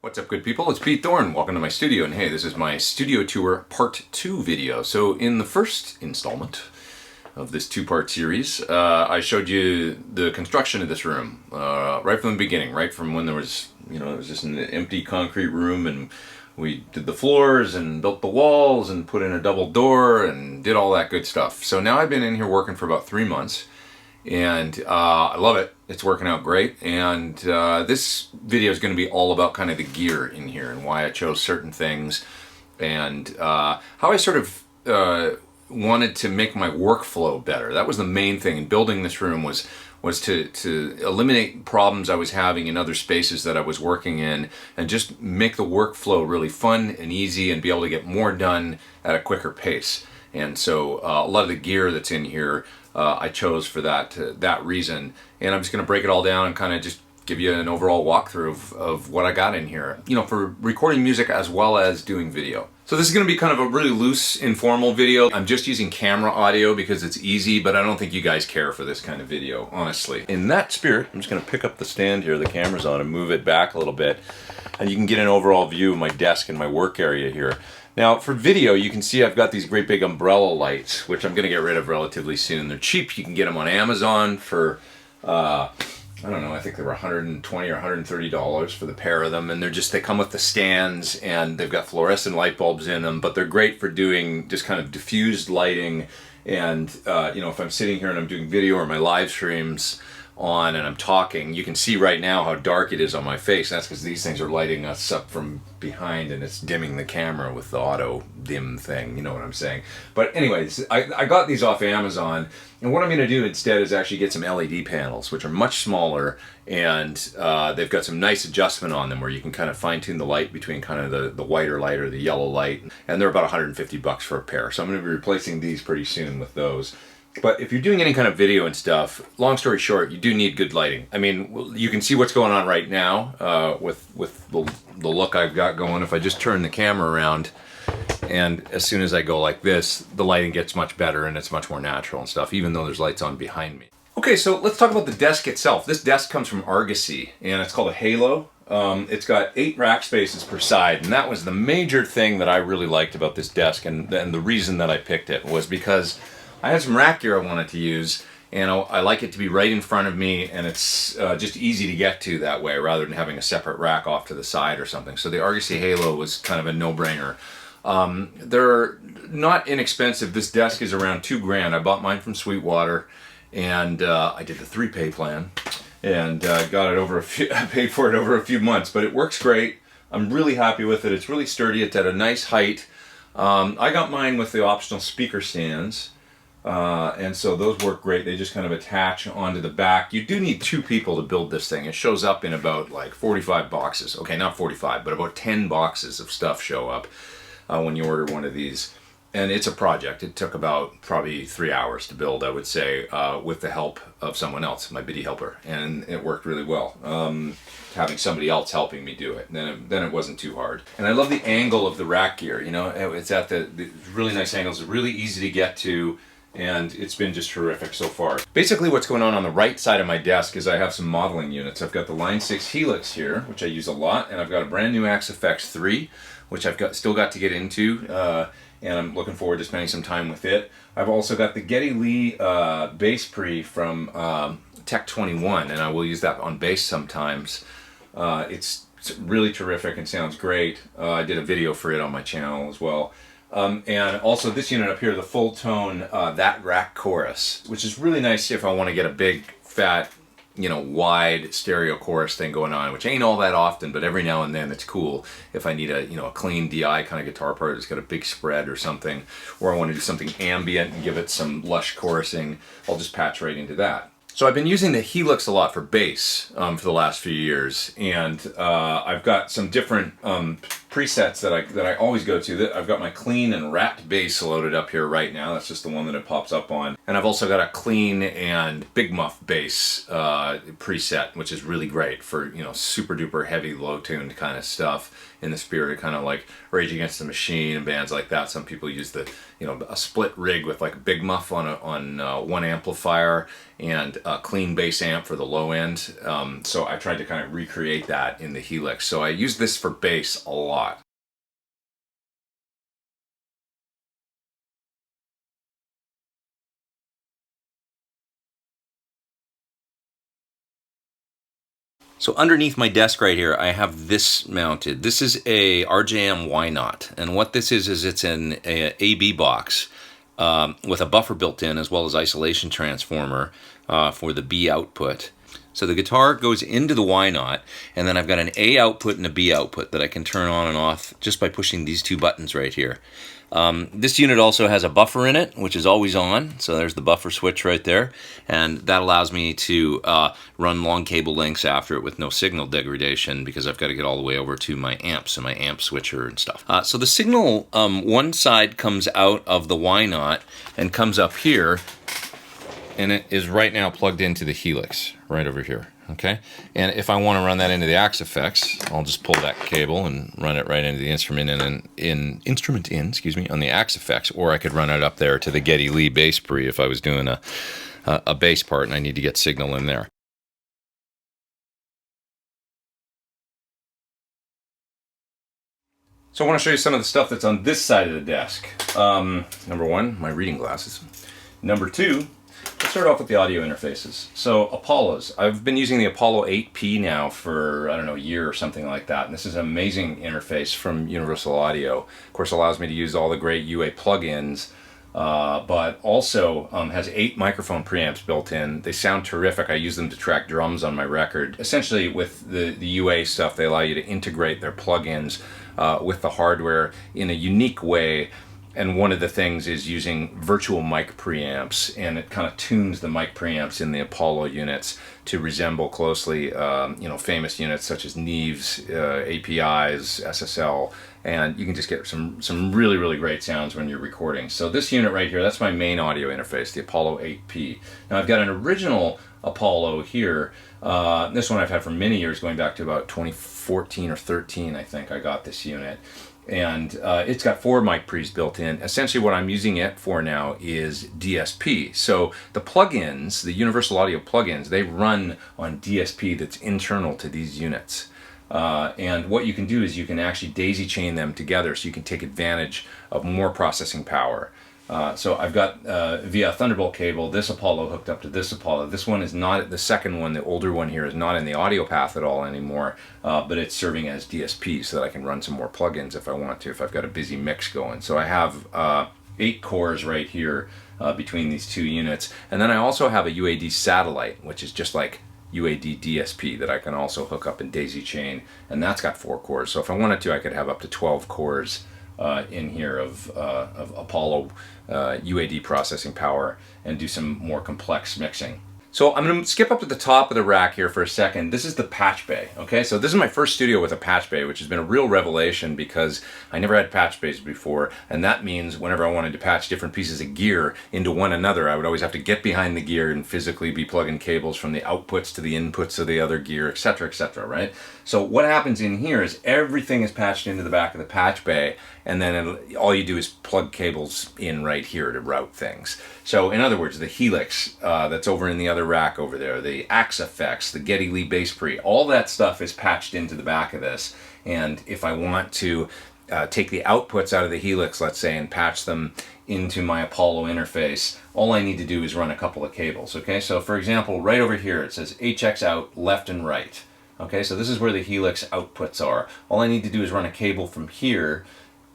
What's up, good people? It's Pete Thorn. Welcome to my studio, and hey, this is my studio tour part 2 video. So in the first installment of this two-part series, I showed you the construction of this room right from the beginning, right from when there was, it was just an empty concrete room, and we did the floors and built the walls and put in a double door and did all that good stuff. So now I've been in here working for about 3 months, and I love it. It's working out great, and this video is going to be all about kind of the gear in here and why I chose certain things, and how I sort of wanted to make my workflow better. That was the main thing in building this room, was to eliminate problems I was having in other spaces that I was working in, and just make the workflow really fun and easy and be able to get more done at a quicker pace. And so a lot of the gear that's in here I chose for that reason, and I'm just going to break it all down and kind of just give you an overall walkthrough of what I got in here, for recording music as well as doing video. So this is going to be kind of a really loose, informal video. I'm just using camera audio because it's easy, but I don't think you guys care for this kind of video, honestly. In that spirit, I'm just going to pick up the stand here the camera's on and move it back a little bit, and you can get an overall view of my desk and my work area here. Now, for video, you can see I've got these great big umbrella lights, which I'm going to get rid of relatively soon. They're cheap. You can get them on Amazon for, I don't know, I think they were $120 or $130 for the pair of them. And they come with the stands, and they've got fluorescent light bulbs in them, but they're great for doing just kind of diffused lighting. And, if I'm sitting here and I'm doing video or my live streams on and I'm talking, you can see right now how dark it is on my face. That's because these things are lighting us up from behind, and it's dimming the camera with the auto dim thing, you know what I'm saying. But anyways, I got these off Amazon, and what I'm going to do instead is actually get some LED panels, which are much smaller, and they've got some nice adjustment on them where you can kind of fine-tune the light between kind of the whiter light or the yellow light, and they're about 150 bucks for a pair. So I'm going to be replacing these pretty soon with those. But if you're doing any kind of video and stuff, long story short, you do need good lighting. I mean, you can see what's going on right now with the look I've got going. If I just turn the camera around, and as soon as I go like this, the lighting gets much better and it's much more natural and stuff, even though there's lights on behind me. Okay, so let's talk about the desk itself. This desk comes from Argosy, and it's called a Halo. It's got 8 rack spaces per side, and that was the major thing that I really liked about this desk, and the reason that I picked it was because I had some rack gear I wanted to use, and I like it to be right in front of me, and it's just easy to get to that way rather than having a separate rack off to the side or something. So the Argosy Halo was kind of a no-brainer. They're not inexpensive. This desk is around $2 grand. I bought mine from Sweetwater, and I did the 3-pay plan, and got it I paid for it over a few months, but it works great. I'm really happy with it. It's really sturdy. It's at a nice height. I got mine with the optional speaker stands. And so those work great. They just kind of attach onto the back. You do need 2 people to build this thing. It shows up in about like 45 boxes. Okay, not 45, but about 10 boxes of stuff show up when you order one of these. And it's a project. It took about probably 3 hours to build, I would say, with the help of someone else, my bitty helper. And it worked really well. Having somebody else helping me do it, then it wasn't too hard. And I love the angle of the rack gear. It's at the really nice angles. It's really easy to get to, and it's been just terrific so far. Basically what's going on the right side of my desk is I have some modeling units. I've got the Line 6 Helix here, which I use a lot, and I've got a brand new Axe FX 3, which I've still got to get into, and I'm looking forward to spending some time with it. I've also got the Geddy Lee bass pre from Tech 21, and I will use that on bass sometimes. It's really terrific and sounds great. I did a video for it on my channel as well. And also this unit up here, the full tone That Rack Chorus, which is really nice if I want to get a big, fat, wide stereo chorus thing going on, which ain't all that often, but every now and then it's cool if I need a clean DI kind of guitar part that's got a big spread or something, or I want to do something ambient and give it some lush chorusing. I'll just patch right into that. So I've been using the Helix a lot for bass for the last few years, and I've got some different presets that I always go to. I've got my clean and wrapped bass loaded up here right now. That's just the one that it pops up on. And I've also got a clean and big muff bass preset, which is really great for, you know, super duper heavy, low tuned kind of stuff, in the spirit of kind of like Rage Against the Machine and bands like that. Some people use the, you know, a split rig with like a big muff on one amplifier and a clean bass amp for the low end. So I tried to kind of recreate that in the Helix. So I use this for bass a lot. So underneath my desk right here, I have this mounted. This is a RJM Why Not? And what this is it's an AB box with a buffer built in, as well as isolation transformer for the B output. So the guitar goes into the Why Not, and then I've got an A output and a B output that I can turn on and off just by pushing these two buttons right here. This unit also has a buffer in it, which is always on, so there's the buffer switch right there, and that allows me to run long cable lengths after it with no signal degradation, because I've got to get all the way over to my amps and my amp switcher and stuff. So the signal, one side comes out of the Why Not and comes up here, and it is right now plugged into the Helix right over here. Okay, and if I want to run that into the Axe Effects, I'll just pull that cable and run it right into the instrument excuse me, on the Axe Effects, or I could run it up there to the Geddy Lee bass pre if I was doing a bass part and I need to get signal in there. So I want to show you some of the stuff that's on this side of the desk. Number one, my reading glasses. Number two, let's start off with the audio interfaces. So Apollos. I've been using the Apollo 8P now for, I don't know, a year or something like that. And this is an amazing interface from Universal Audio. Of course, allows me to use all the great UA plugins, but also has 8 microphone preamps built in. They sound terrific. I use them to track drums on my record. Essentially, with the UA stuff, they allow you to integrate their plugins with the hardware in a unique way. And one of the things is using virtual mic preamps, and it kind of tunes the mic preamps in the Apollo units to resemble closely, you know, famous units such as Neves, APIs, SSL, and you can just get some really, really great sounds when you're recording. So this unit right here, that's my main audio interface, the Apollo 8P. Now I've got an original Apollo here. This one I've had for many years, going back to about 2014 or 13, I think I got this unit. And it's got 4 mic pre's built in. Essentially what I'm using it for now is DSP. So the plugins, the Universal Audio plugins, they run on DSP that's internal to these units. And what you can do is you can actually daisy chain them together so you can take advantage of more processing power. So I've got via Thunderbolt cable this Apollo hooked up to this Apollo. This one is not, the second one, the older one here, is not in the audio path at all anymore, but it's serving as DSP so that I can run some more plugins if I want to, if I've got a busy mix going. So I have 8 cores right here between these two units, and then I also have a UAD satellite, which is just like UAD DSP, that I can also hook up and daisy chain, and that's got 4 cores. So if I wanted to, I could have up to 12 cores in here of Apollo UAD processing power and do some more complex mixing. So I'm going to skip up to the top of the rack here for a second. This is the patch bay, okay? So this is my first studio with a patch bay, which has been a real revelation because I never had patch bays before, and that means whenever I wanted to patch different pieces of gear into one another, I would always have to get behind the gear and physically be plugging cables from the outputs to the inputs of the other gear, etc., right? So what happens in here is everything is patched into the back of the patch bay, and then all you do is plug cables in right here to route things. So in other words, the Helix that's over in the other rack over there, the Axe Effects, the Geddy Lee bass pre, all that stuff is patched into the back of this. And if I want to take the outputs out of the Helix, let's say, and patch them into my Apollo interface, all I need to do is run a couple of cables, okay? So for example, right over here it says HX out left and right. Okay, so this is where the Helix outputs are. All I need to do is run a cable from here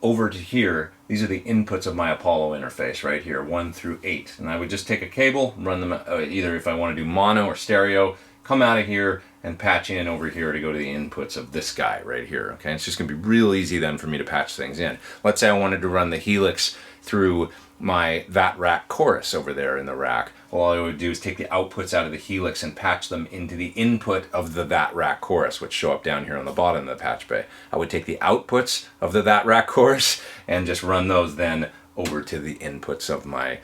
over to here. These are the inputs of my Apollo interface right here, 1 through 8. And I would just take a cable, run them either if I want to do mono or stereo, come out of here and patch in over here to go to the inputs of this guy right here. Okay, it's just gonna be real easy then for me to patch things in. Let's say I wanted to run the Helix through my VAT rack chorus over there in the rack. All I would do is take the outputs out of the Helix and patch them into the input of the VAT rack chorus, which show up down here on the bottom of the patch bay. I would take the outputs of the VAT rack chorus and just run those then over to the inputs of my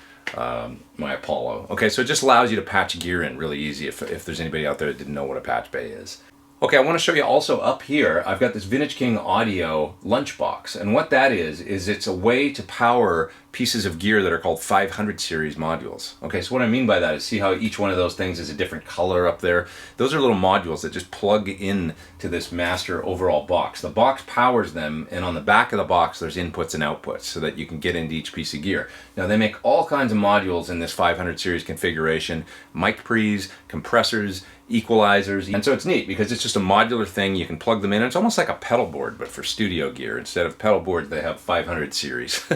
my Apollo. Okay, so it just allows you to patch gear in really easy if there's anybody out there that didn't know what a patch bay is. Okay, I want to show you also up here, I've got this Vintage King Audio lunchbox, and what that is it's a way to power pieces of gear that are called 500 series modules. Okay, so what I mean by that is, see how each one of those things is a different color up there? Those are little modules that just plug in to this master overall box. The box powers them, and on the back of the box there's inputs and outputs so that you can get into each piece of gear. Now they make all kinds of modules in this 500 series configuration, mic pre's, compressors, equalizers, and so it's neat because it's just a modular thing. You can plug them in. It's almost like a pedal board, but for studio gear. Instead of pedal boards, they have 500 series,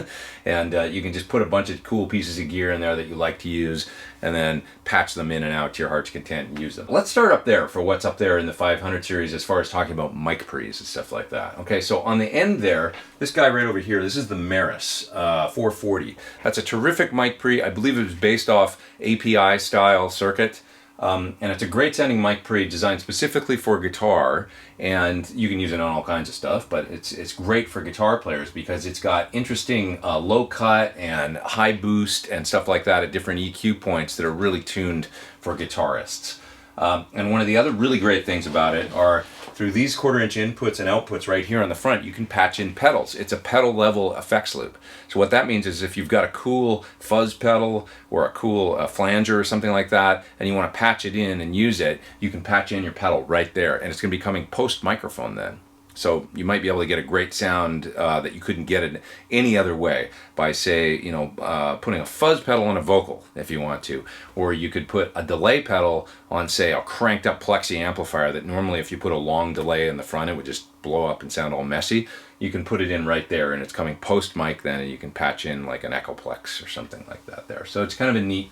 and you can just put a bunch of cool pieces of gear in there that you like to use, and then patch them in and out to your heart's content and use them. Let's start up there for what's up there in the 500 series as far as talking about mic pre's and stuff like that. Okay, so on the end there, this guy right over here, this is the Maris 440. That's a terrific mic pre. I believe it was based off API style circuit. And it's a great sounding mic pre designed specifically for guitar, and you can use it on all kinds of stuff, but it's great for guitar players because it's got interesting low cut and high boost and stuff like that at different EQ points that are really tuned for guitarists. And one of the other really great things about it are through these 1/4 inch inputs and outputs right here on the front, you can patch in pedals. It's a pedal level effects loop. So what that means is if you've got a cool fuzz pedal or a cool flanger or something like that, and you want to patch it in and use it, you can patch in your pedal right there, and it's going to be coming post microphone then. So you might be able to get a great sound that you couldn't get it any other way by, say, you know, putting a fuzz pedal on a vocal if you want to, or you could put a delay pedal on, say, a cranked up plexi amplifier that normally if you put a long delay in the front it would just blow up and sound all messy. You can put it in right there, and it's coming post mic then, and you can patch in like an Echoplex or something like that there. So it's kind of a neat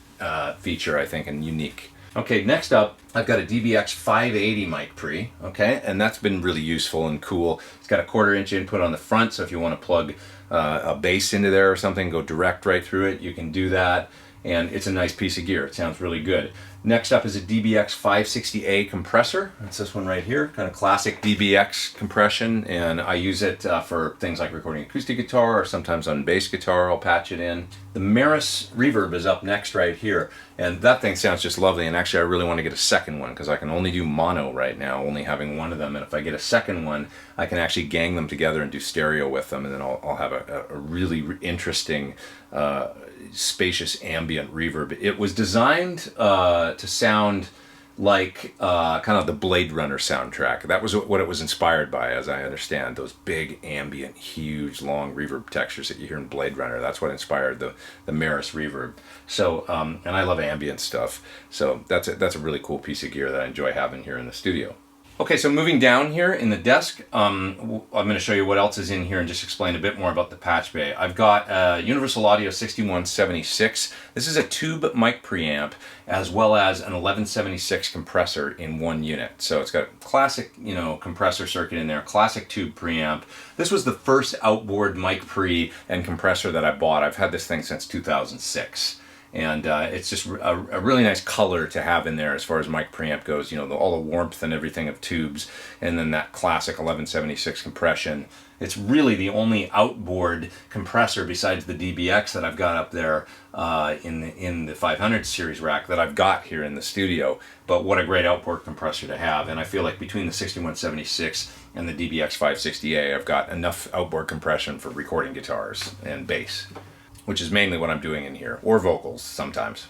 feature, I think, and unique. Okay, next up, I've got a DBX 580 mic pre, okay, and that's been really useful and cool. It's got a 1/4 inch input on the front, so if you want to plug a bass into there or something, go direct right through it, you can do that, and it's a nice piece of gear. It sounds really good. Next up is a DBX 560A compressor. That's this one right here, kind of classic DBX compression, and I use it for things like recording acoustic guitar, or sometimes on bass guitar I'll patch it in. The Maris reverb is up next right here, and that thing sounds just lovely, and actually I really want to get a second one because I can only do mono right now, only having one of them, and if I get a second one I can actually gang them together and do stereo with them, and then I'll have a really interesting spacious ambient reverb. It was designed to sound like kind of the Blade Runner soundtrack. That was what it was inspired by, as I understand. Those big ambient, huge, long reverb textures that you hear in Blade Runner. That's what inspired the Maris reverb. So, and I love ambient stuff. So that's a really cool piece of gear that I enjoy having here in the studio. Okay, so moving down here in the desk, I'm going to show you what else is in here and just explain a bit more about the patch bay. I've got a Universal Audio 6176. This is a tube mic preamp as well as an 1176 compressor in one unit. So it's got a classic, you know, compressor circuit in there, classic tube preamp. This was the first outboard mic pre and compressor that I bought. I've had this thing since 2006. And it's just a really nice color to have in there as far as mic preamp goes. You know, all the warmth and everything of tubes, and then that classic 1176 compression. It's really the only outboard compressor besides the DBX that I've got up there in the 500 series rack that I've got here in the studio. But what a great outboard compressor to have. And I feel like between the 6176 and the DBX 560A, I've got enough outboard compression for recording guitars and bass, which is mainly what I'm doing in here, or vocals sometimes.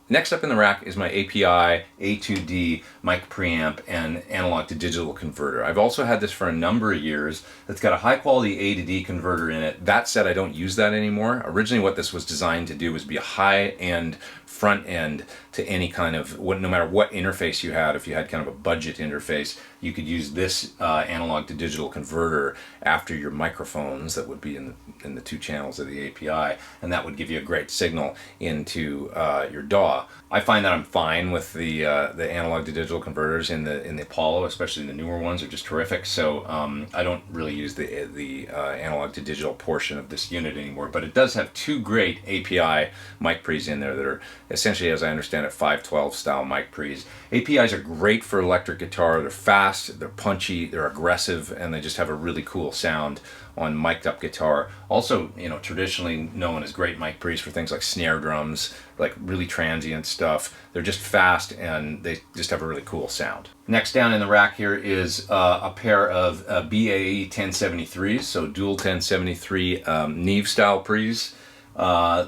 Next up in the rack is my API A2D mic preamp and analog to digital converter. I've also had this for a number of years. It's got a high quality A to D converter in it. That said, I don't use that anymore. Originally what this was designed to do was be a high-end front end to any kind of, no matter what interface you had. If you had kind of a budget interface, you could use this analog to digital converter after your microphones that would be in the 2 channels of the API, and that would give you a great signal into your DAW. I find that I'm fine with the analog to digital converters in the Apollo, especially the newer ones are just terrific. So I don't really use the analog to digital portion of this unit anymore, but it does have 2 great API mic pre's in there that are essentially, as I understand it, 512 style mic pre's. APIs are great for electric guitar. They're fast, they're punchy, they're aggressive, and they just have a really cool sound on mic'd up guitar. Also, traditionally known as great mic pre's for things like snare drums, like really transient stuff. They're just fast and they just have a really cool sound. Next down in the rack here is a pair of BAE 1073s, so dual 1073 Neve style pre's.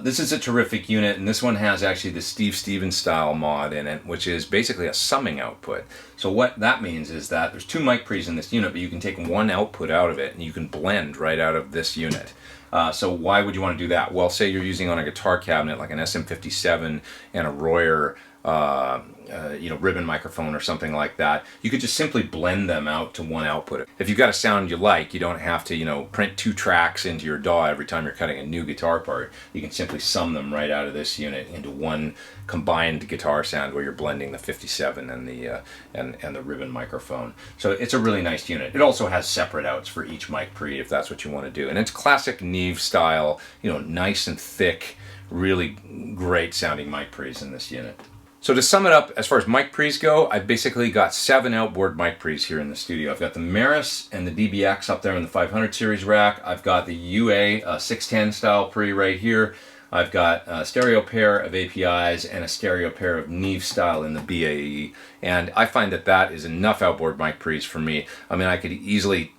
This is a terrific unit, and this one has actually the Steve Stevens style mod in it, which is basically a summing output. So what that means is that there's 2 mic pre's in this unit, but you can take one output out of it and you can blend right out of this unit. So why would you want to do that? Well, say you're using on a guitar cabinet like an SM57 and a Royer ribbon microphone or something like that. You could just simply blend them out to one output. If you've got a sound you like, you don't have to print 2 tracks into your DAW every time you're cutting a new guitar part. You can simply sum them right out of this unit into one combined guitar sound where you're blending the 57 and the ribbon microphone. So it's a really nice unit. It also has separate outs for each mic pre if that's what you want to do, and it's classic Neve style, nice and thick, really great sounding mic pre's in this unit. So to sum it up, as far as mic pre's go, I've basically got 7 outboard mic pre's here in the studio. I've got the Maris and the DBX up there in the 500 series rack. I've got the UA 610 style pre right here. I've got a stereo pair of APIs and a stereo pair of Neve style in the BAE, and I find that is enough outboard mic pre's for me. I mean, I could easily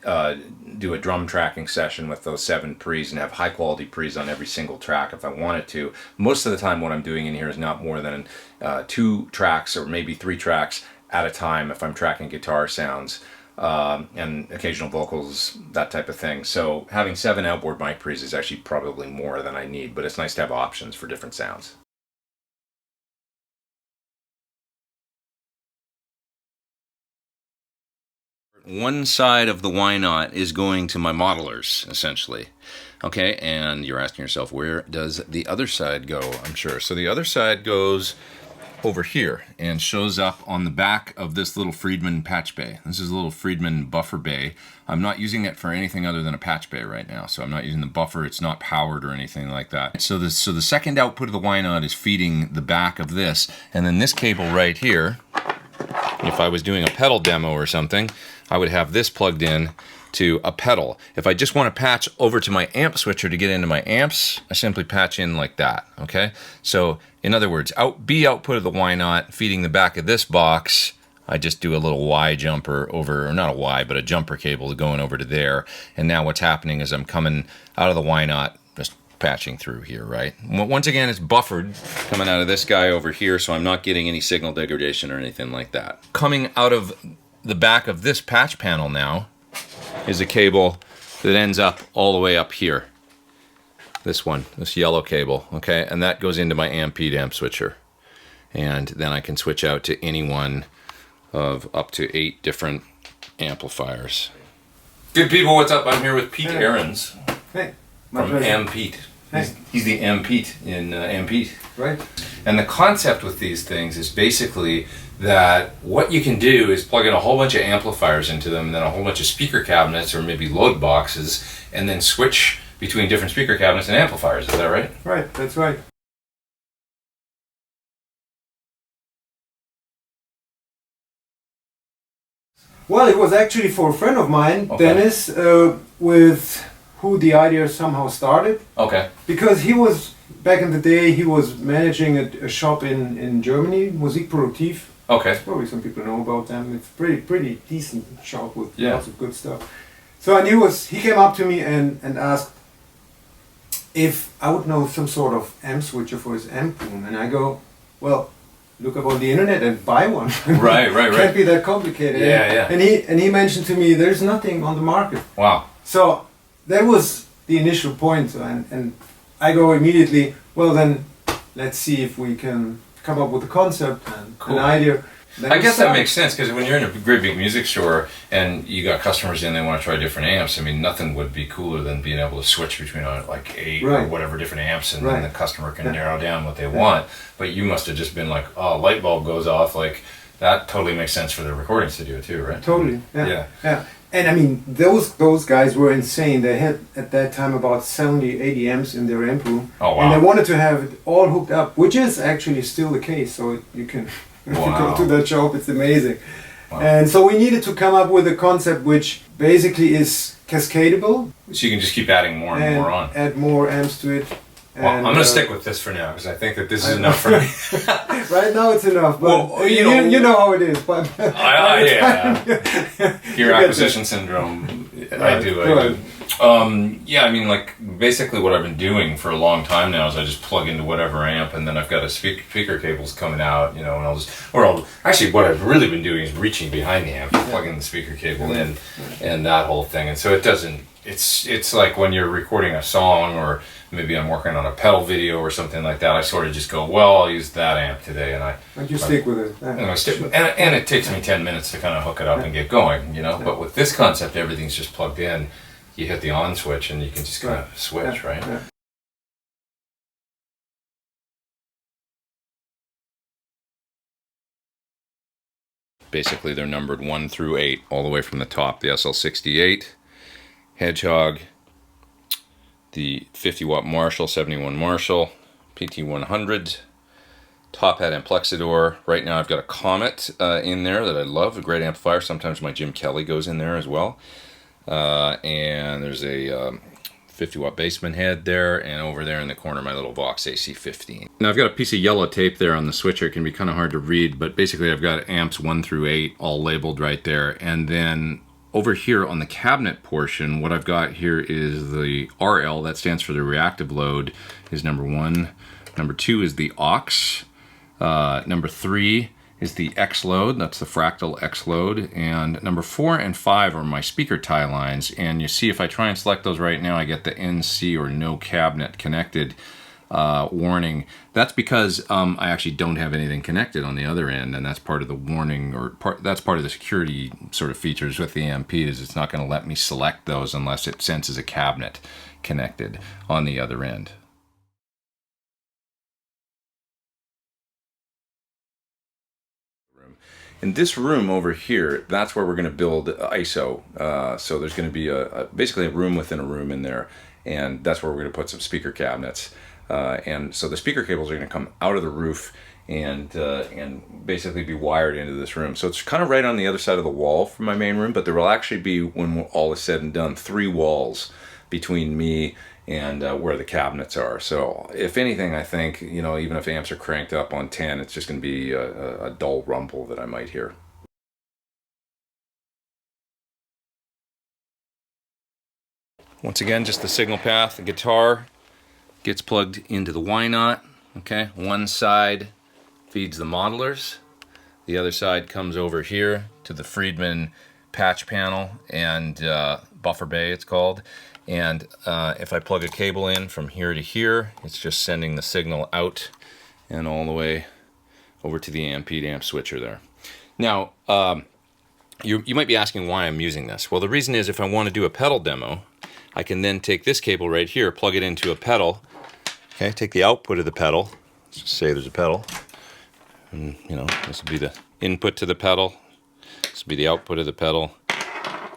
do a drum tracking session with those 7 pre's and have high quality pre's on every single track if I wanted to. Most of the time what I'm doing in here is not more than 2 tracks or maybe 3 tracks at a time if I'm tracking guitar sounds. And occasional vocals, that type of thing. So having 7 outboard mic pre's is actually probably more than I need, but it's nice to have options for different sounds. One side of the why not is going to my modelers, essentially. Okay, and you're asking yourself, where does the other side go? I'm sure. So the other side goes over here and shows up on the back of this little Friedman patch bay. This is a little Friedman buffer bay. I'm not using it for anything other than a patch bay right now, so I'm not using the buffer. It's not powered or anything like that. So the second output of the why not is feeding the back of this, and then this cable right here, if I was doing a pedal demo or something, I would have this plugged in to a pedal. If I just want to patch over to my amp switcher to get into my amps, I simply patch in like that, okay? So in other words, B output of the why not, feeding the back of this box, I just do a little Y jumper over, or not a Y, but a jumper cable going over to there, and now what's happening is I'm coming out of the why not, just patching through here, right? Once again, it's buffered coming out of this guy over here, so I'm not getting any signal degradation or anything like that. Coming out of the back of this patch panel now is a cable that ends up all the way up here. This one, this yellow cable, okay? And that goes into my amp switcher. And then I can switch out to any one of up to 8 different amplifiers. Good people, what's up? I'm here with Pete Ahrens. Hey. From Pete. Hey. He's the Pete in Pete. Right. And the concept with these things is basically that what you can do is plug in a whole bunch of amplifiers into them, and then a whole bunch of speaker cabinets or maybe load boxes, and then switch between different speaker cabinets and amplifiers. Is that right? Right, that's right. Well, it was actually for a friend of mine, okay. Dennis, with who the idea somehow started. Okay. Because he was, back in the day, he was managing a shop in Germany, Musik Produktiv. Okay. Probably some people know about them. It's pretty decent shop with lots of good stuff. So and he came up to me and asked if I would know some sort of amp switcher for his amp room, and I go, well, look up on the internet and buy one. Right. Can't be that complicated. Yeah. And he mentioned to me there's nothing on the market. Wow. So that was the initial point, and I go immediately, well then, let's see if we can come up with a concept and an idea. I guess that makes sense, because when you're in a great big music store and you got customers in, they want to try different amps. I mean, nothing would be cooler than being able to switch between like 8 or whatever different amps, and then the customer can narrow down what they want. But you must have just been like, oh, light bulb goes off. Like, that totally makes sense for the recording studio too, right? Totally. Yeah. And I mean, those guys were insane. They had at that time about 70, 80 amps in their amp room. Oh, wow. And they wanted to have it all hooked up, which is actually still the case. So you can. If you go to that shop, it's amazing. Wow. And so we needed to come up with a concept which basically is cascadable. So you can just keep adding more and more on. Add more amps to it. Well, I'm going to stick with this for now, because I think that this is enough for me. Right now it's enough, but well, you know how it is. But Your acquisition syndrome, I do. Yeah, I mean, like, basically what I've been doing for a long time now is I just plug into whatever amp, and then I've got a speaker cables coming out, you know, and actually what I've really been doing is reaching behind the amp, plugging the speaker cable in, and that whole thing. And so it's like when you're recording a song, or maybe I'm working on a pedal video or something like that, I sort of just go, well, I'll use that amp today, and you stick with it. And it takes me 10 minutes to kind of hook it up and get going, you know. But with this concept, everything's just plugged in. You hit the on switch and you can just kind of switch, right? Yeah. Basically, they're numbered 1 through 8, all the way from the top. The SL68, Hedgehog, the 50 watt Marshall, 71 Marshall, PT100, Top Hat Amplexador. Right now I've got a Comet in there that I love, a great amplifier. Sometimes my Jim Kelly goes in there as well. And there's a 50 watt Bassman head there, and over there in the corner my little Vox AC15. Now I've got a piece of yellow tape there on the switcher. It can be kind of hard to read, but basically I've got amps 1 through 8 all labeled right there. And then over here on the cabinet portion, what I've got here is the RL, that stands for the reactive load, is number 1. Number 2 is the aux. Number 3 is the X load, that's the fractal X load, and number 4 and 5 are my speaker tie lines. And you see, if I try and select those right now, I get the NC, or no cabinet connected, warning. That's because I actually don't have anything connected on the other end, and that's part of the warning, or that's part of the security sort of features with the AMP, is it's not going to let me select those unless it senses a cabinet connected on the other end. In this room over here, that's where we're going to build ISO. So there's going to be basically a room within a room in there, and that's where we're going to put some speaker cabinets. And so the speaker cables are going to come out of the roof and basically be wired into this room. So it's kind of right on the other side of the wall from my main room, but there will actually be, when all is said and done, 3 walls between me and where the cabinets are. So if anything, I think, you know, even if amps are cranked up on 10, it's just going to be a dull rumble that I might hear. Once again, just the signal path. The guitar gets plugged into the Y knot. Okay, one side feeds the modelers, the other side comes over here to the Friedman patch panel and buffer bay, it's called. And if I plug a cable in from here to here, it's just sending the signal out and all the way over to the amp switcher there. Now, you might be asking why I'm using this. Well, the reason is, if I want to do a pedal demo, I can then take this cable right here, plug it into a pedal. Okay, take the output of the pedal. Let's just say there's a pedal. And, you know, this would be the input to the pedal. This would be the output of the pedal.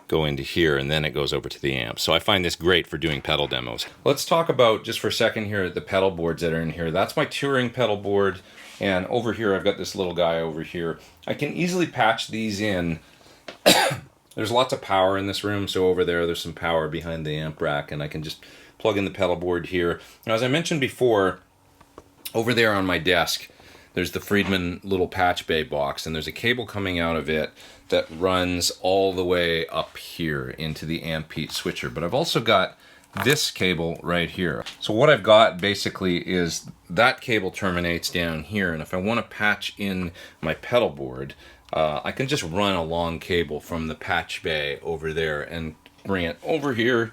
Go into here, and then it goes over to the amp. So I find this great for doing pedal demos. Let's talk about, just for a second here, the pedal boards that are in here. That's my touring pedal board, and over here I've got this little guy over here. I can easily patch these in. There's lots of power in this room, so over there's some power behind the amp rack, and I can just plug in the pedal board here. Now, as I mentioned before, over there on my desk, there's the Friedman little patch bay box, and there's a cable coming out of it that runs all the way up here into the amp switcher. But I've also got this cable right here. So what I've got basically is that cable terminates down here, and if I want to patch in my pedal board, I can just run a long cable from the patch bay over there and bring it over here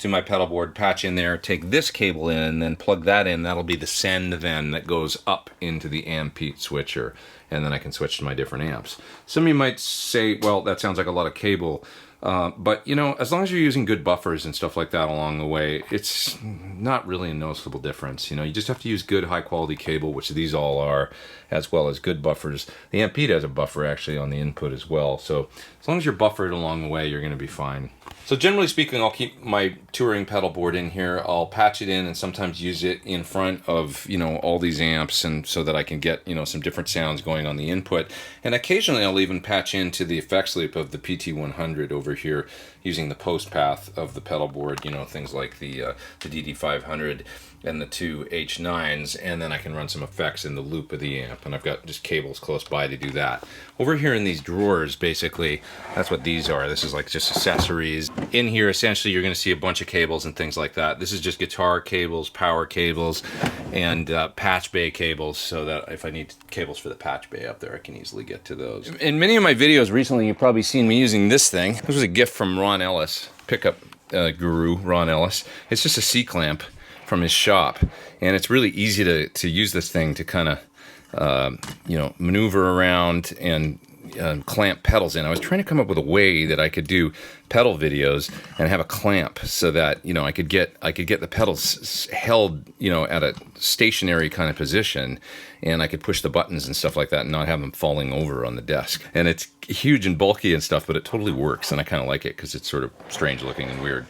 to my pedal board, patch in there, take this cable in, and then plug that in. That'll be the send then that goes up into the Amp-Pete switcher, and then I can switch to my different amps. Some of you might say, well, that sounds like a lot of cable. But, you know, as long as you're using good buffers and stuff like that along the way, it's not really a noticeable difference. You know, you just have to use good high-quality cable, which these all are, as well as good buffers. The Amp-Pete has a buffer, actually, on the input as well. So as long as you're buffered along the way, you're going to be fine. So generally speaking, I'll keep my touring pedal board in here. I'll patch it in and sometimes use it in front of, you know, all these amps, and so that I can get, you know, some different sounds going on the input. And occasionally I'll even patch into the effects loop of the PT100 over here using the post path of the pedal board, you know, things like the DD500 and the two H9s, and then I can run some effects in the loop of the amp, and I've got just cables close by to do that. Over here in these drawers, basically, that's what these are. This is like just accessories. In here, essentially, you're going to see a bunch of cables and things like that. This is just guitar cables, power cables, and patch bay cables, so that if I need cables for the patch bay up there, I can easily get to those. In many of my videos recently, you've probably seen me using this thing. This was a gift from Ron Ellis, pickup guru Ron Ellis. It's just a C-clamp from his shop, and it's really easy to use this thing to kind of you know, maneuver around and clamp pedals in. I was trying to come up with a way that I could do pedal videos and have a clamp so that, you know, I could get the pedals held, you know, at a stationary kind of position, and I could push the buttons and stuff like that and not have them falling over on the desk. And it's huge and bulky and stuff, but it totally works, and I kind of like it because it's sort of strange looking and weird.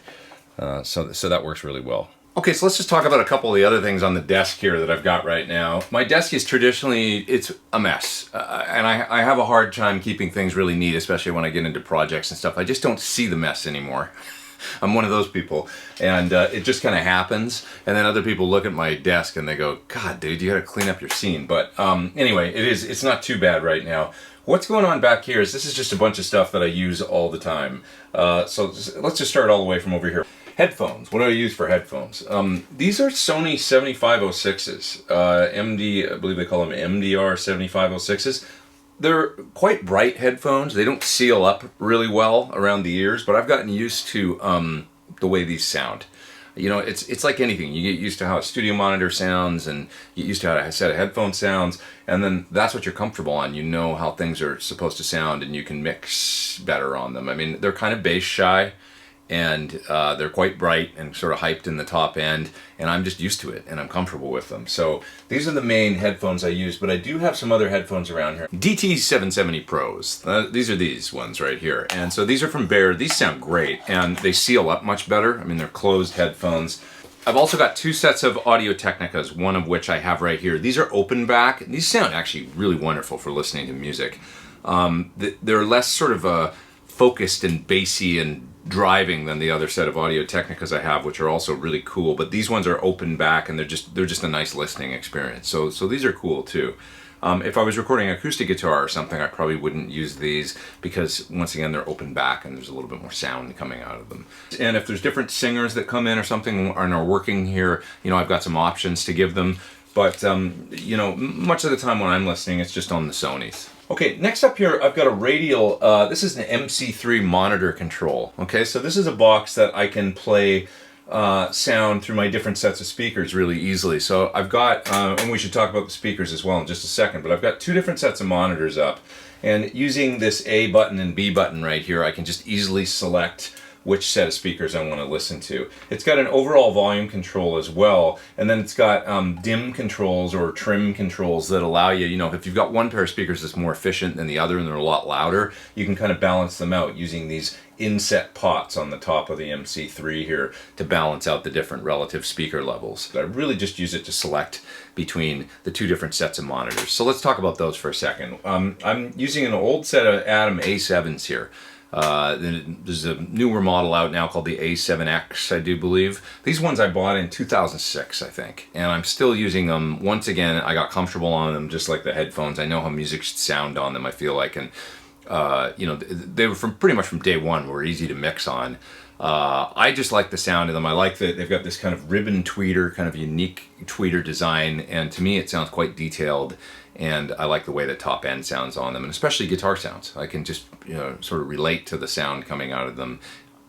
So that works really well. Okay, so let's just talk about a couple of the other things on the desk here that I've got right now. My desk is traditionally, it's a mess. And I have a hard time keeping things really neat, especially when I get into projects and stuff. I just don't see the mess anymore. I'm one of those people. And it just kind of happens. And then other people look at my desk and they go, God, dude, you gotta clean up your scene. But anyway, it's not too bad right now. What's going on back here is this is just a bunch of stuff that I use all the time. So let's just start all the way from over here. Headphones. What do I use for headphones? These are Sony 7506s. MD, I believe they call them MDR 7506s. They're quite bright headphones. They don't seal up really well around the ears, but I've gotten used to the way these sound. You know, it's like anything. You get used to how a studio monitor sounds, and you get used to how a set of headphone sounds, and then that's what you're comfortable on. You know how things are supposed to sound, and you can mix better on them. I mean, they're kind of bass shy, and they're quite bright and sort of hyped in the top end, and I'm just used to it, and I'm comfortable with them. So these are the main headphones I use, but I do have some other headphones around here. DT770 Pros. These are these ones right here. And so these are from Bear. These sound great, and they seal up much better. I mean, they're closed headphones. I've also got two sets of Audio Technicas, one of which I have right here. These are open back. These sound actually really wonderful for listening to music. They're less sort of focused and bassy and driving than the other set of Audio Technicas I have, which are also really cool. But these ones are open back, and they're just a nice listening experience. So these are cool too. If I was recording acoustic guitar or something, I probably wouldn't use these because, once again, they're open back and there's a little bit more sound coming out of them. And if there's different singers that come in or something and are working here, you know, I've got some options to give them. But, you know, much of the time when I'm listening, it's just on the Sonys. Okay, next up here, I've got a radial. This is an MC3 monitor control. Okay, so this is a box that I can play sound through my different sets of speakers really easily. So I've got, and we should talk about the speakers as well in just a second, but I've got two different sets of monitors up. And using this A button and B button right here, I can just easily select which set of speakers I want to listen to. It's got an overall volume control as well, and then it's got dim controls or trim controls that allow you, you know, if you've got one pair of speakers that's more efficient than the other and they're a lot louder, you can kind of balance them out using these inset pots on the top of the MC3 here to balance out the different relative speaker levels. I really just use it to select between the two different sets of monitors. So let's talk about those for a second. I'm using an old set of Adam A7s here. There's a newer model out now called the A7X, I do believe. These ones I bought in 2006, I think, and I'm still using them. Once again, I got comfortable on them, just like the headphones. I know how music should sound on them, I feel like, and you know, they were pretty much from day one were easy to mix on. I just like the sound of them. I like that they've got this kind of ribbon tweeter, kind of unique tweeter design, and to me it sounds quite detailed. And I like the way the top end sounds on them, and especially guitar sounds. I can just, you know, sort of relate to the sound coming out of them.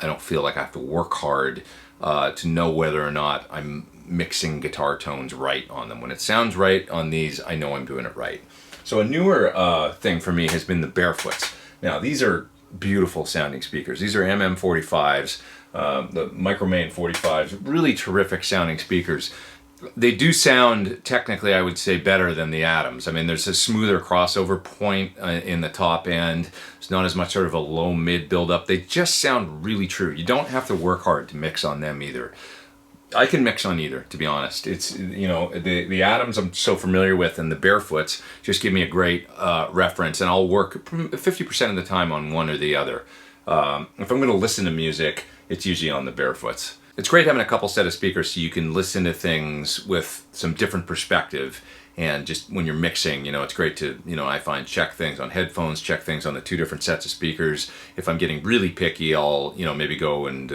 don't feel like I have to work hard to know whether or not I'm mixing guitar tones right on them. When it sounds right on these, I know I'm doing it right. So a newer thing for me has been the Barefoots. Now these are beautiful sounding speakers. These are MM45s, the Micromain 45s, really terrific sounding speakers. They do sound, technically, I would say, better than the Atoms. I mean, there's a smoother crossover point in the top end. It's not as much sort of a low-mid build-up. They just sound really true. You don't have to work hard to mix on them either. I can mix on either, to be honest. It's, you know, the Atoms I'm so familiar with, and the Barefoots just give me a great reference, and I'll work 50% of the time on one or the other. If I'm going to listen to music, it's usually on the Barefoots. It's great having a couple set of speakers so you can listen to things with some different perspective, and just when you're mixing, you know, it's great to, you know, I find check things on headphones, check things on the two different sets of speakers. If I'm getting really picky, I'll, you know, maybe go and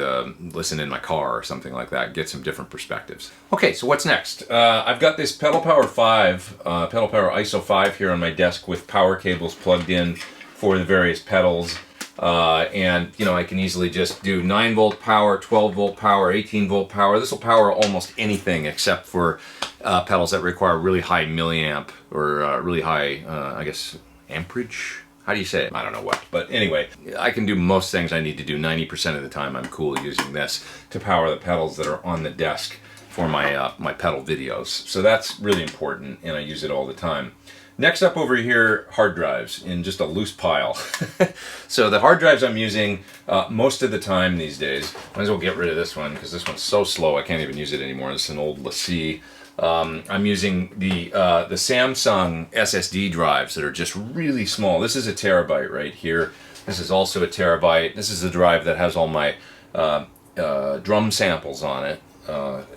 listen in my car or something like that, get some different perspectives. Okay, so what's next? I've got this Pedal Power 5, Pedal Power ISO 5 here on my desk with power cables plugged in for the various pedals. And you know, I can easily just do 9-volt power, 12-volt power, 18-volt power. This will power almost anything except for pedals that require really high milliamp or really high, I guess, amperage. How do you say it? I don't know what. But anyway, I can do most things I need to do 90% of the time. I'm cool using this to power the pedals that are on the desk for my my pedal videos. So that's really important, and I use it all the time. Next up over here, hard drives in just a loose pile. So the hard drives I'm using most of the time these days, might as well get rid of this one because this one's so slow I can't even use it anymore. This is an old LaCie. I'm using the Samsung SSD drives that are just really small. This is a terabyte right here. This is also a terabyte. This is the drive that has all my drum samples on it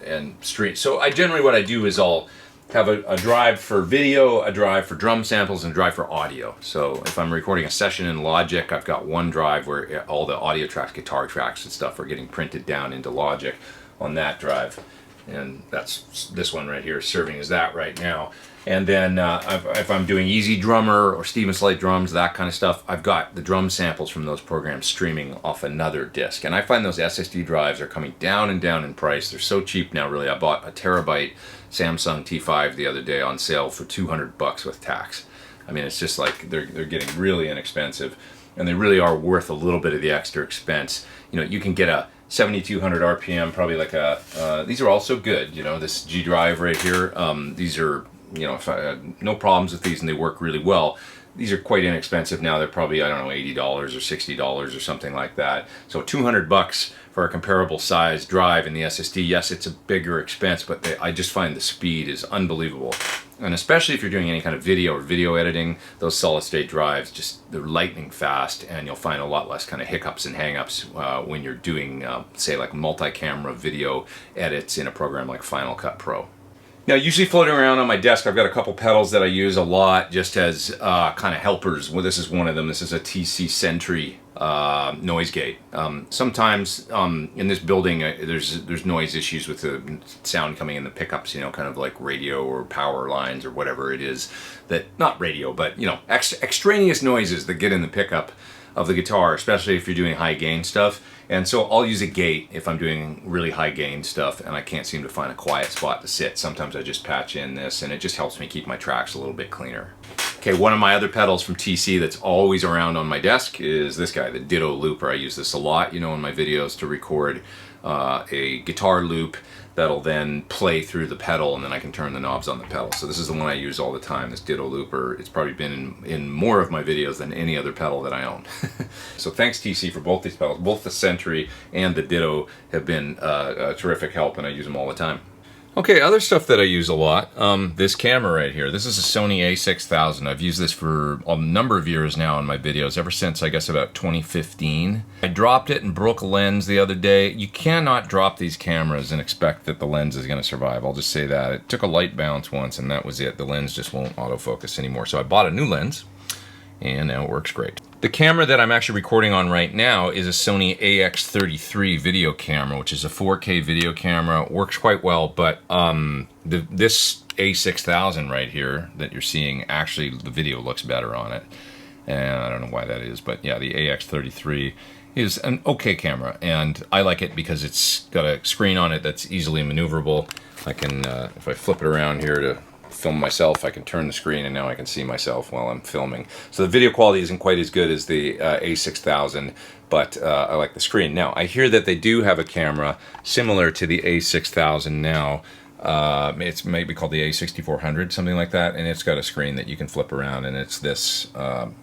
and street. So generally what I do is I'll have a drive for video, a drive for drum samples, and a drive for audio. So if I'm recording a session in Logic, I've got one drive where all the audio tracks, guitar tracks and stuff are getting printed down into Logic on that drive. And that's this one right here serving as that right now. And then if I'm doing Easy Drummer or Steven Slate drums, that kind of stuff, I've got the drum samples from those programs streaming off another disc. And I find those SSD drives are coming down and down in price. They're so cheap now, really. I bought a terabyte Samsung T5 the other day on sale for $200 with tax. I mean, it's just like they're getting really inexpensive, and they really are worth a little bit of the extra expense. You know, you can get a 7200 RPM, probably like a, these are also good, you know, this G drive right here. These are, you know, no problems with these, and they work really well. These are quite inexpensive now. They're probably, I don't know, $80 or $60 or something like that. So $200 for a comparable size drive in the SSD. Yes, it's a bigger expense, but I just find the speed is unbelievable. And especially if you're doing any kind of video or video editing, those solid state drives, they're lightning fast, and you'll find a lot less kind of hiccups and hang-ups when you're doing, say, like multi-camera video edits in a program like Final Cut Pro. Now, usually floating around on my desk, I've got a couple pedals that I use a lot just as kind of helpers. Well, this is one of them. This is a TC Sentry noise gate. Sometimes in this building, there's noise issues with the sound coming in the pickups, you know, kind of like radio or power lines or whatever it is that, not radio, but, you know, extraneous noises that get in the pickup of the guitar, especially if you're doing high gain stuff. And so I'll use a gate if I'm doing really high gain stuff and I can't seem to find a quiet spot to sit. Sometimes I just patch in this, and it just helps me keep my tracks a little bit cleaner. Okay, one of my other pedals from TC that's always around on my desk is this guy, the Ditto Looper. I use this a lot, you know, in my videos to record a guitar loop that'll then play through the pedal, and then I can turn the knobs on the pedal. So this is the one I use all the time, this Ditto Looper. It's probably been in more of my videos than any other pedal that I own. So thanks TC for both these pedals. Both the Sentry and the Ditto have been a terrific help, and I use them all the time. Okay, other stuff that I use a lot, this camera right here. This is a Sony a6000. I've used this for a number of years now in my videos, ever since, I guess, about 2015. I dropped it and broke a lens the other day. You cannot drop these cameras and expect that the lens is going to survive. I'll just say that. It took a light bounce once, and that was it. The lens just won't autofocus anymore. So I bought a new lens, and now it works great. The camera that I'm actually recording on right now is a Sony AX33 video camera, which is a 4K video camera. It works quite well, but this A6000 right here that you're seeing, actually the video looks better on it. And I don't know why that is, but yeah, the AX33 is an okay camera, and I like it because it's got a screen on it that's easily maneuverable. I can, if I flip it around here to film myself, I can turn the screen and now I can see myself while I'm filming. So the video quality isn't quite as good as the A6000, but I like the screen. Now, I hear that they do have a camera similar to the A6000 now. It's maybe called the A6400, something like that, and it's got a screen that you can flip around, and it's this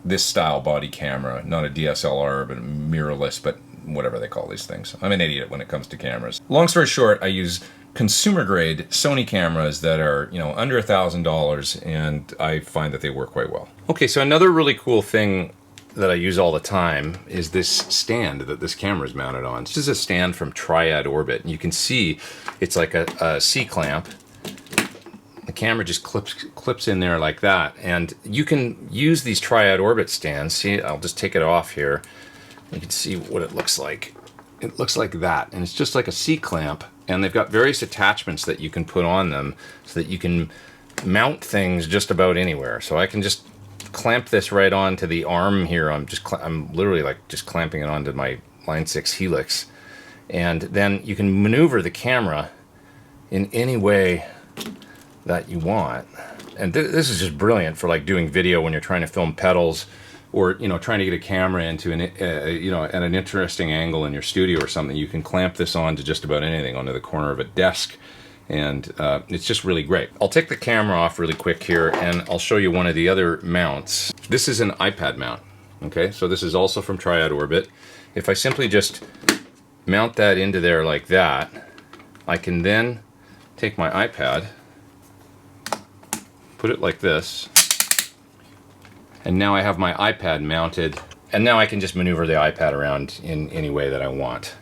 this style body camera, not a DSLR, but a mirrorless, but whatever they call these things. I'm an idiot when it comes to cameras. Long story short, I use consumer grade Sony cameras that are, you know, under $1,000, and I find that they work quite well. Okay, so another really cool thing that I use all the time is this stand that this camera is mounted on. This is a stand from Triad Orbit, and you can see it's like a C-clamp. The camera just clips in there like that, and you can use these Triad Orbit stands. See, I'll just take it off here. You can see what it looks like. It looks like that, and it's just like a C-clamp, and they've got various attachments that you can put on them so that you can mount things just about anywhere. So I can just clamp this right onto the arm here. I'm literally like just clamping it onto my Line 6 Helix, and then you can maneuver the camera in any way that you want. And this is just brilliant for like doing video when you're trying to film pedals, or, you know, trying to get a camera into an you know, at an interesting angle in your studio or something. You can clamp this on to just about anything, onto the corner of a desk, and it's just really great. I'll take the camera off really quick here, and I'll show you one of the other mounts. This is an iPad mount. Okay, so this is also from Triad Orbit. If I simply just mount that into there like that, I can then take my iPad, put it like this, and now I have my iPad mounted, and now I can just maneuver the iPad around in any way that I want.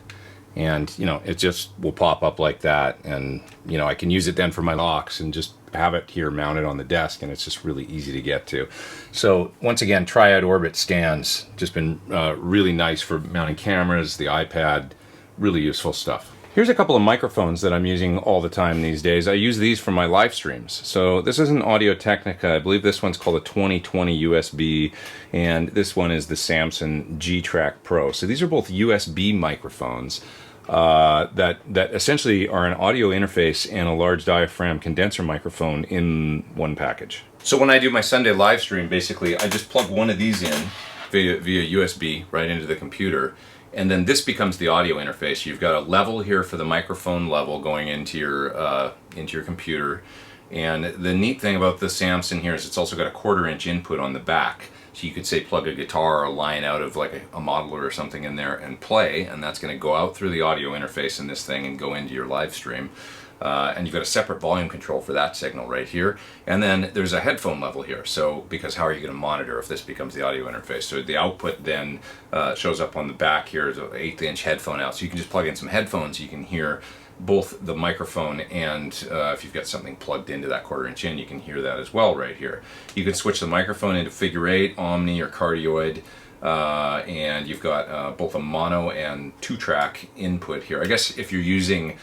And, you know, it just will pop up like that, and, you know, I can use it then for my locks and just have it here mounted on the desk, and it's just really easy to get to. So once again, Triad Orbit stands, just been really nice for mounting cameras, the iPad, really useful stuff. Here's a couple of microphones that I'm using all the time these days. I use these for my live streams. So this is an Audio-Technica. I believe this one's called a 2020 USB, and this one is the Samson G-Track Pro. So these are both USB microphones that essentially are an audio interface and a large diaphragm condenser microphone in one package. So when I do my Sunday live stream, basically I just plug one of these in via USB right into the computer, and then this becomes the audio interface. You've got a level here for the microphone level going into your computer. And the neat thing about the Samson here is it's also got a 1/4 inch input on the back. So you could say plug a guitar or a line out of like a modeler or something in there and play, and that's going to go out through the audio interface in this thing and go into your live stream. And you've got a separate volume control for that signal right here. And then there's a headphone level here. So, because how are you going to monitor if this becomes the audio interface? So the output then shows up on the back here as an 1/8 inch headphone out. So you can just plug in some headphones. You can hear both the microphone and if you've got something plugged into that 1/4 inch in, you can hear that as well right here. You can switch the microphone into figure 8, omni, or cardioid. And you've got both a mono and 2-track input here. I guess if you're using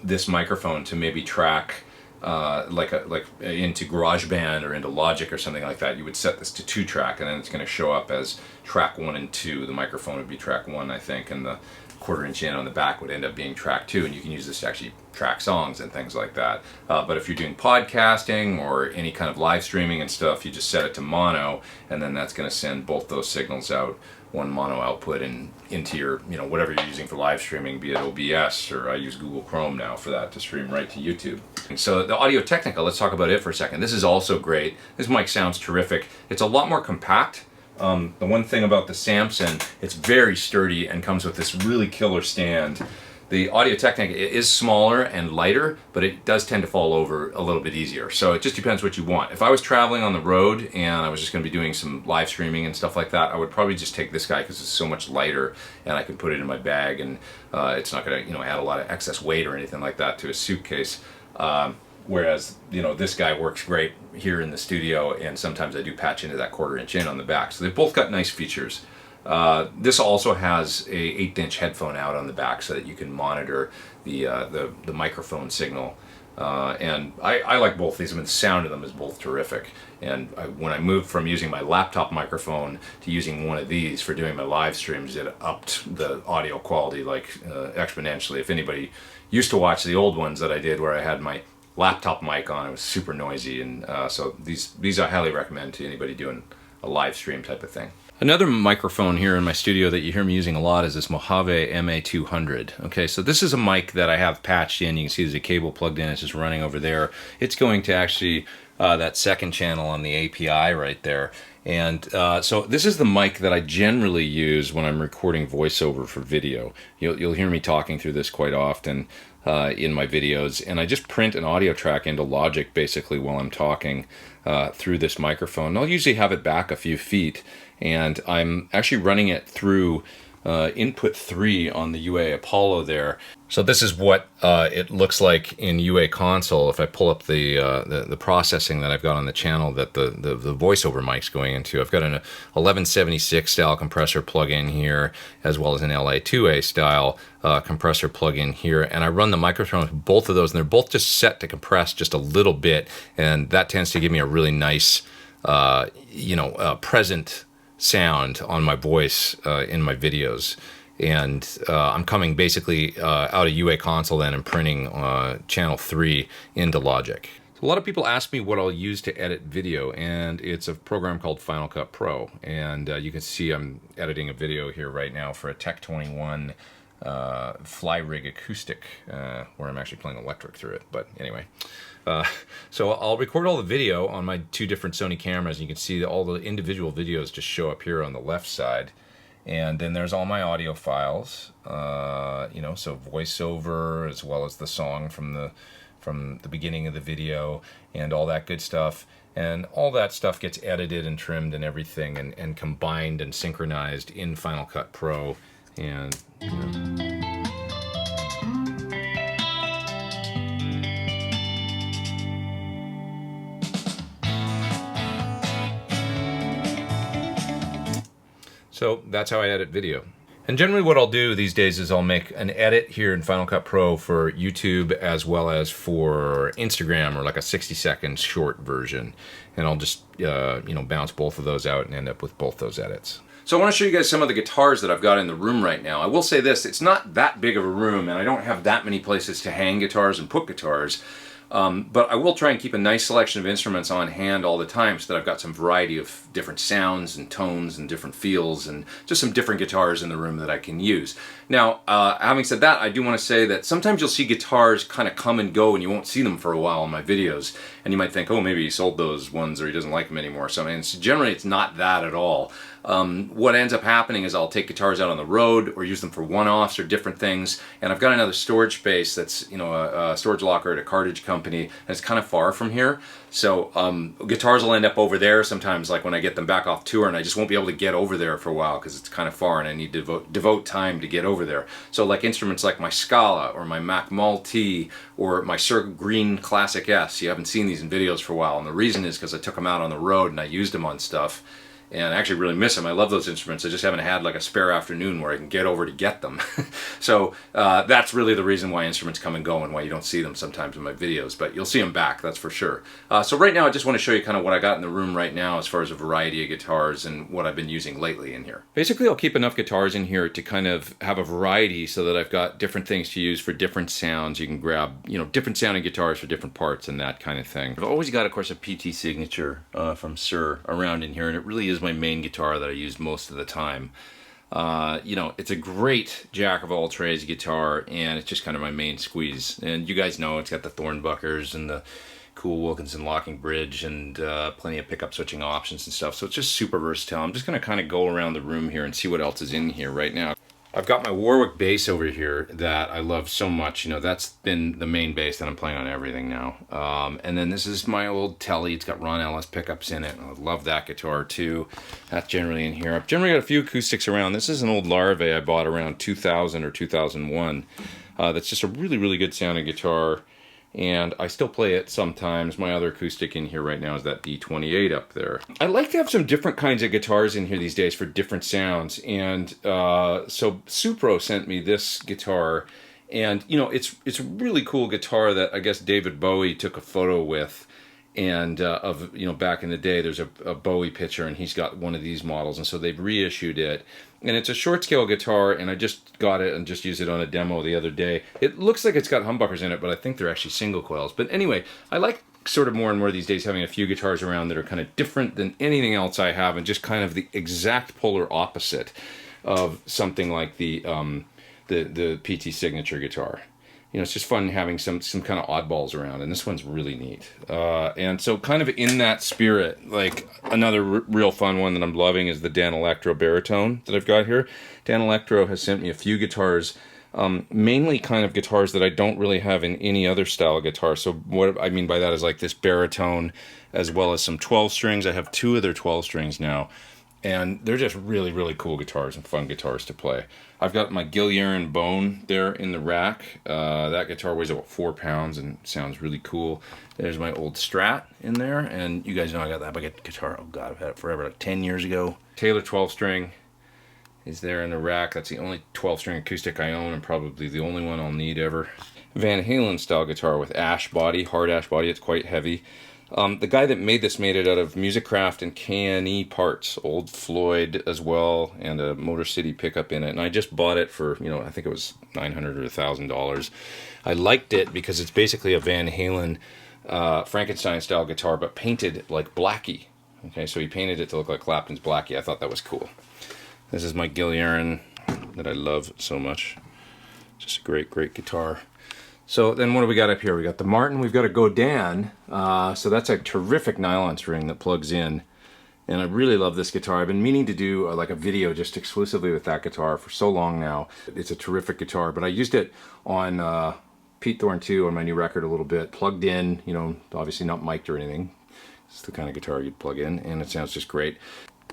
this microphone to maybe track like into GarageBand or into Logic or something like that, you would set this to 2-track, and then it's going to show up as track 1 and 2. The microphone would be track 1, I think, and the 1/4 inch in on the back would end up being track 2, and you can use this to actually track songs and things like that. But if you're doing podcasting or any kind of live streaming and stuff, you just set it to mono, and then that's going to send both those signals out, one mono output and into your, you know, whatever you're using for live streaming, be it OBS, or I use Google Chrome now for that to stream right to YouTube. And so the Audio-Technica, let's talk about it for a second. This is also great. This mic sounds terrific. It's a lot more compact. The one thing about the Samson, it's very sturdy and comes with this really killer stand. The Audio-Technica is smaller and lighter, but it does tend to fall over a little bit easier. So it just depends what you want. If I was traveling on the road and I was just going to be doing some live streaming and stuff like that, I would probably just take this guy because it's so much lighter, and I can put it in my bag, and it's not going to, you know, add a lot of excess weight or anything like that to a suitcase. Whereas, you know, this guy works great here in the studio, and sometimes I do patch into that 1/4 inch in on the back. So they've both got nice features. This also has a 1/8 inch headphone out on the back so that you can monitor the microphone signal And I like both these. I mean, the sound of them is both terrific. And when I moved from using my laptop microphone to using one of these for doing my live streams, it upped the audio quality like exponentially. If anybody used to watch the old ones that I did where I had my laptop mic on, it was super noisy. And so these I highly recommend to anybody doing a live stream type of thing. Another microphone here in my studio that you hear me using a lot is this Mojave MA200. Okay, so this is a mic that I have patched in. You can see there's a cable plugged in. It's just running over there. It's going to actually that second channel on the API right there. And so this is the mic that I generally use when I'm recording voiceover for video. You'll hear me talking through this quite often in my videos. And I just print an audio track into Logic basically while I'm talking through this microphone. And I'll usually have it back a few feet. And I'm actually running it through input 3 on the UA Apollo there. So this is what it looks like in UA console if I pull up the processing that I've got on the channel that the voiceover mic's going into. I've got an 1176 style compressor plug-in here, as well as an LA2A style compressor plug-in here, and I run the microphone with both of those, and they're both just set to compress just a little bit, and that tends to give me a really nice present sound on my voice in my videos. And I'm coming basically out of UA console then and printing channel 3 into Logic. So a lot of people ask me what I'll use to edit video, and it's a program called Final Cut Pro. And you can see I'm editing a video here right now for a Tech 21 fly rig acoustic where I'm actually playing electric through it. But anyway, so I'll record all the video on my 2 different Sony cameras. And you can see all the individual videos just show up here on the left side. And then there's all my audio files, so voiceover as well as the song from the beginning of the video and all that good stuff. And all that stuff gets edited and trimmed and everything and combined and synchronized in Final Cut Pro. And so that's how I edit video. And generally what I'll do these days is I'll make an edit here in Final Cut Pro for YouTube as well as for Instagram, or like a 60-second short version. And I'll just bounce both of those out and end up with both those edits. So I want to show you guys some of the guitars that I've got in the room right now. I will say this, it's not that big of a room and I don't have that many places to hang guitars and put guitars. But I will try and keep a nice selection of instruments on hand all the time so that I've got some variety of different sounds and tones and different feels and just some different guitars in the room that I can use. Now, having said that, I do want to say that sometimes you'll see guitars kind of come and go and you won't see them for a while in my videos. And you might think, oh, maybe he sold those ones or he doesn't like them anymore. So, generally it's not that at all. What ends up happening is I'll take guitars out on the road or use them for one-offs or different things, and I've got another storage space that's a storage locker at a cartage company, and it's kind of far from here. So guitars will end up over there sometimes, like when I get them back off tour, and I just won't be able to get over there for a while because it's kind of far and I need to devote time to get over there. So like instruments like my Scala or my Mac Multi or my Sir Green Classic S, you haven't seen these in videos for a while, and the reason is because I took them out on the road and I used them on stuff. And I actually really miss them. I love those instruments. I just haven't had like a spare afternoon where I can get over to get them. So that's really the reason why instruments come and go and why you don't see them sometimes in my videos. But you'll see them back, that's for sure. So right now I just want to show you kind of what I got in the room right now as far as a variety of guitars and what I've been using lately in here. Basically I'll keep enough guitars in here to kind of have a variety so that I've got different things to use for different sounds. You can grab, different sounding guitars for different parts and that kind of thing. I've always got, of course, a PT Signature from Sir around in here, and it really is my main guitar that I use most of the time. It's a great jack of all trades guitar, and it's just kind of my main squeeze. And you guys know it's got the Thornbuckers and the cool Wilkinson locking bridge and plenty of pickup switching options and stuff. So it's just super versatile. I'm just going to kind of go around the room here and see what else is in here right now. I've got my Warwick bass over here that I love so much. That's been the main bass that I'm playing on everything now. And then this is my old Telly. It's got Ron Ellis pickups in it. I love that guitar too. That's generally in here. I've generally got a few acoustics around. This is an old Larvae I bought around 2000 or 2001. That's just a really, really good sounding guitar. And I still play it sometimes. My other acoustic in here right now is that D28 up there. I like to have some different kinds of guitars in here these days for different sounds. And so Supro sent me this guitar, And, you know, it's a really cool guitar that I guess David Bowie took a photo with, and of, you know, back in the day. There's a Bowie picture, and he's got one of these models, and so they've reissued it. And it's a short scale guitar, and I just got it and just used it on a demo the other day. It looks like it's got humbuckers in it, but I think they're actually single coils. But anyway, I like sort of more and more these days having a few guitars around that are kind of different than anything else I have, and just kind of the exact polar opposite of something like the PT Signature guitar. You know, it's just fun having some kind of oddballs around, and this one's really neat. And so kind of in that spirit, like another real fun one that I'm loving is the Dan Electro baritone that I've got here. Dan Electro has sent me a few guitars, mainly kind of guitars that I don't really have in any other style of guitar. So what I mean by that is like this baritone, as well as some 12 strings. I have 2 of their 12 strings now. And they're just really, really cool guitars and fun guitars to play. I've got my Gilliaran Bone there in the rack. That guitar weighs about 4 pounds and sounds really cool. There's my old Strat in there. And you guys know I got that guitar. Oh God, I've had it forever, like 10 years ago. Taylor 12 string is there in the rack. That's the only 12 string acoustic I own, and probably the only one I'll need ever. Van Halen style guitar with ash body, hard ash body. It's quite heavy. The guy that made this made it out of Musicraft and K&E parts, old Floyd as well, and a Motor City pickup in it. And I just bought it for, you know, I think it was $900 or $1,000. I liked it because it's basically a Van Halen Frankenstein style guitar, but painted like Blackie. Okay, so he painted it to look like Clapton's Blackie. I thought that was cool. This is my Gilliaran that I love so much. Just a great, great guitar. So then what do we got up here? We got the Martin, we've got a Godin. So that's a terrific nylon string that plugs in. And I really love this guitar. I've been meaning to do like a video just exclusively with that guitar for so long now. It's a terrific guitar, but I used it on Pete Thorn 2 on my new record a little bit. Plugged in, you know, obviously not mic'd or anything. It's the kind of guitar you'd plug in, and it sounds just great.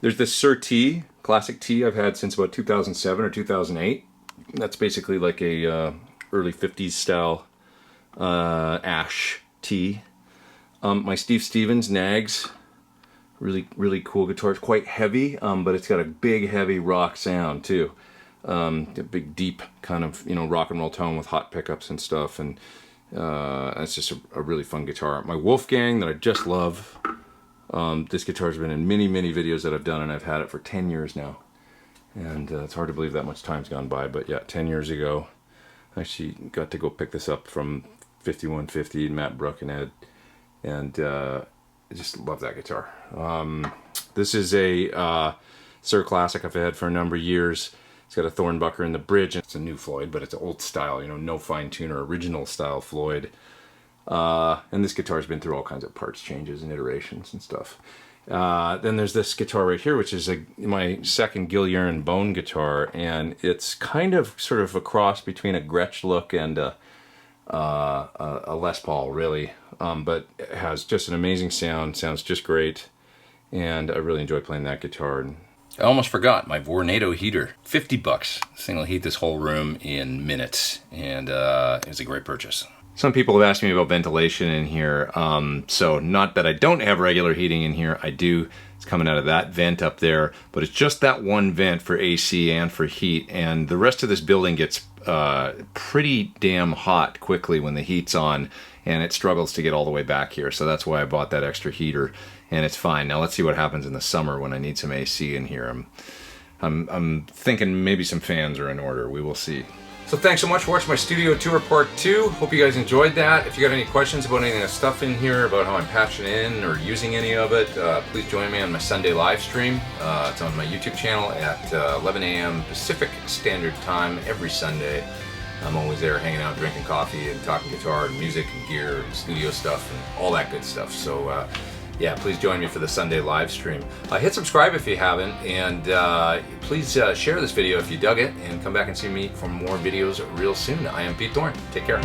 There's this Sir T, classic T I've had since about 2007 or 2008. That's basically like a early 50s style ash T. My Steve Stevens Nags, really, really cool guitar. It's quite heavy, but it's got a big, heavy rock sound too. A big, deep kind of, you know, rock and roll tone with hot pickups and stuff, and it's just a really fun guitar. My Wolfgang that I just love. This guitar's been in many, many videos that I've done, and I've had it for 10 years now. And it's hard to believe that much time's gone by, but yeah, 10 years ago, I actually got to go pick this up from 5150 and Matt Brook and Ed, and I just love that guitar. This is a Sir Classic I've had for a number of years. It's got a Thornbucker in the bridge. It's a new Floyd, but it's an old style, you know, no fine tuner, original style Floyd. And this guitar's been through all kinds of parts changes and iterations and stuff. Then there's this guitar right here, which is my second Gilliaran Bone guitar, and it's kind of sort of a cross between a Gretsch look and a Les Paul, really. But it has just an amazing sound, sounds just great, and I really enjoy playing that guitar. And I almost forgot my Vornado heater, $50. This thing will heat this whole room in minutes, and it was a great purchase. Some people have asked me about ventilation in here, so not that I don't have regular heating in here, I do. It's coming out of that vent up there, but it's just that one vent for AC and for heat, and the rest of this building gets pretty damn hot quickly when the heat's on, and it struggles to get all the way back here, so that's why I bought that extra heater, and it's fine. Now let's see what happens in the summer when I need some AC in here. I'm thinking maybe some fans are in order. We will see. So thanks so much for watching my studio tour part 2. Hope you guys enjoyed that. If you got any questions about any of the stuff in here, about how I'm patching in or using any of it, please join me on my Sunday live stream. It's on my YouTube channel at 11 a.m. Pacific Standard Time every Sunday. I'm always there hanging out, drinking coffee and talking guitar and music and gear and studio stuff and all that good stuff. So yeah, please join me for the Sunday live stream. Hit subscribe if you haven't, and please share this video if you dug it, and come back and see me for more videos real soon. I am Pete Thorn. Take care.